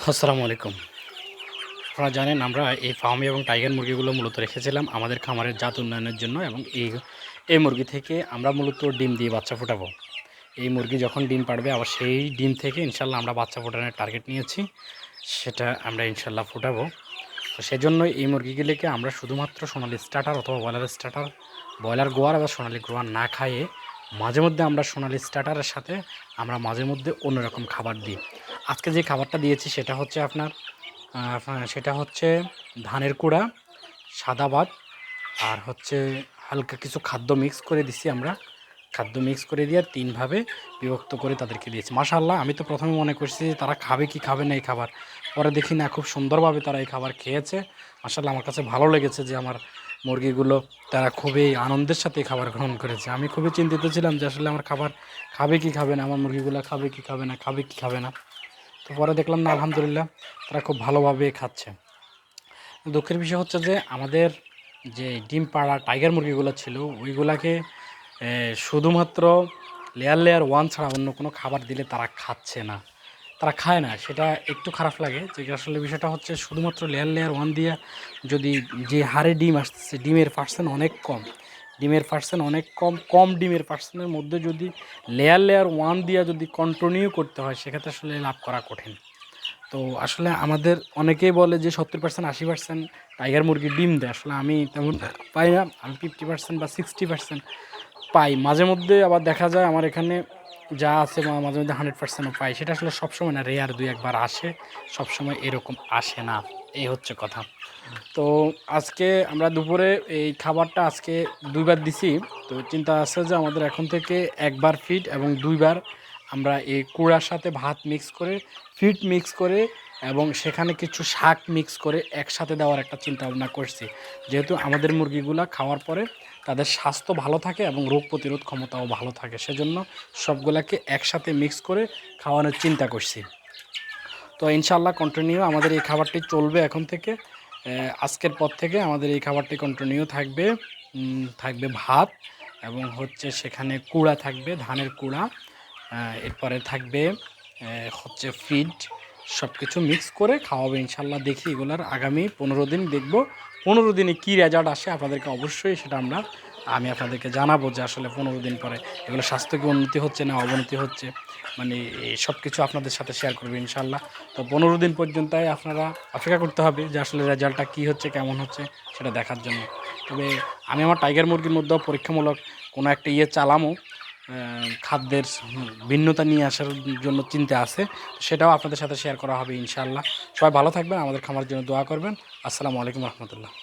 আসসালামু আলাইকুম। আপনারা জানেন আমরা এই ফার্মি এবং টাইগার মুরগিগুলো মূলত রেখেছিলাম আমাদের খামারের জাত উন্নয়নের জন্য, এবং এই মুরগি থেকে আমরা মূলত ডিম দিয়ে বাচ্চা ফোটাবো। এই মুরগি যখন ডিম পাড়বে আবার সেই ডিম থেকে ইনশাল্লাহ আমরা বাচ্চা ফোটানোর টার্গেট নিয়েছি, সেটা আমরা ইনশাল্লাহ ফোটাবো। তো সেজন্য এই মুরগিগুলিকে আমরা শুধুমাত্র সোনালি স্টার্টার অথবা ব্রয়লার স্টার্টার, ব্রয়লার গোয়ার বা সোনালি গোয়ার না খাইয়ে মাঝে মধ্যে আমরা সোনালি স্টার্টারের সাথে আমরা মাঝে মধ্যে অন্যরকম খাবার দিই। আজকে যে খাবারটা দিয়েছি সেটা হচ্ছে ধানের কুড়া, সাদা ভাত, আর হচ্ছে হালকা কিছু খাদ্য মিক্স করে দিছি আমরা। খাদ্য মিক্স করে দিয়ে তিনভাবে বিভক্ত করে তাদেরকে দিয়েছি। মাশাআল্লাহ, আমি তো প্রথমে মনে করছি তারা খাবে কি খাবে না এই খাবার, পরে দেখি না খুব সুন্দরভাবে তারা এই খাবার খেয়েছে। মাশাআল্লাহ, আমার কাছে ভালো লেগেছে যে আমার মুরগিগুলো তারা খুবই আনন্দের সাথে এই খাবার গ্রহণ করেছে। আমি খুবই চিন্তিত ছিলাম যে আসলে আমার খাবার খাবে কি খাবে না, আমার মুরগিগুলো খাবে কি খাবে না, খাবে কি খাবে না। তো পরে দেখলাম না, আলহামদুলিল্লাহ তারা খুব ভালোভাবে খাচ্ছে। দুঃখের বিষয় হচ্ছে যে আমাদের যে ডিম পাড়া টাইগার মুরগিগুলো ছিল ওইগুলাকে শুধুমাত্র লেয়ার লেয়ার ওয়ান ছাড়া অন্য কোনো খাবার দিলে তারা খাচ্ছে না, তারা খায় না। সেটা একটু খারাপ লাগে যে আসলে বিষয়টা হচ্ছে শুধুমাত্র লেয়ার লেয়ার ওয়ান দিয়ে যদি যে হারে ডিম আসতেছে, ডিমের পার্সেন্ট অনেক কম, ডিমের পার্সেন্ট অনেক কম ডিমের পার্সেন্টের মধ্যে যদি লেয়ার লেয়ার ওয়ান দিয়ে যদি কন্টিনিউ করতে হয় সেক্ষেত্রে আসলে লাভ করা কঠিন। তো আসলে আমাদের অনেকেই বলে যে 70% 80% টাইগার মুরগি ডিম দেয়, আসলে আমি তেমন পাই না। আমি 50% বা 60% পাই। মাঝে মধ্যে আবার দেখা যায় আমার এখানে যা আছে মাঝে মধ্যে 100%ও পাই। সেটা আসলে সবসময় না, রেয়ার দুই একবার আসে, সবসময় এরকম আসে না, এই হচ্ছে কথা। তো আজকে আমরা দুপুরে এই খাবারটা আজকে 2বার দিছি। তো চিন্তা আছে যে আমাদের এখন থেকে 1বার ফিড এবং 2বার আমরা এই কুড়ার সাথে ভাত মিক্স করে, ফিড মিক্স করে এবং সেখানে কিছু শাক মিক্স করে একসাথে দেওয়ার একটা চিন্তা ভাবনা করছি। যেহেতু আমাদের মুরগিগুলা খাওয়ার পরে তাদের স্বাস্থ্য ভালো থাকে এবং রোগ প্রতিরোধ ক্ষমতাও ভালো থাকে, সেজন্য সবগুলাকে একসাথে মিক্স করে খাওয়ানোর চিন্তা করছি। তো ইনশাআল্লাহ কন্টিনিউ আমাদের এই খাবারটি চলবে এখন থেকে। আজকের পর থেকে আমাদের এই খাবারটি কন্টিনিউ থাকবে। থাকবে ভাত এবং হচ্ছে সেখানে কুড়া থাকবে, ধানের কুড়া। এরপরে থাকবে হচ্ছে ফিড, সব কিছু মিক্স করে খাওয়াবে ইনশাল্লাহ। দেখি এগুলার আগামী 15 দিন দেখব, 15 দিনে কী রেজাল্ট আসে আপনাদেরকে অবশ্যই সেটা আমি আপনাদেরকে জানাবো যে আসলে 15 দিন পরে এগুলো স্বাস্থ্য কি উন্নতি হচ্ছে না অবনতি হচ্ছে, মানে সব কিছু আপনাদের সাথে শেয়ার করবে ইনশাল্লাহ। তো 15 দিন পর্যন্তই আপনারা অপেক্ষা করতে হবে যে আসলে রেজাল্টটা কী হচ্ছে, কেমন হচ্ছে সেটা দেখার জন্য। তবে আমি আমার টাইগার মুরগির মধ্যেও পরীক্ষামূলক কোনো একটা চালামো, খাদ্যের ভিন্নতা নিয়ে আসার জন্য চিন্তা আছে, সেটাও আপনাদের সাথে শেয়ার করা হবে ইনশাআল্লাহ। সবাই ভালো থাকবেন, আমাদের খামার জন্য দোয়া করবেন। আসসালামু আলাইকুম রহমতুল্লাহ।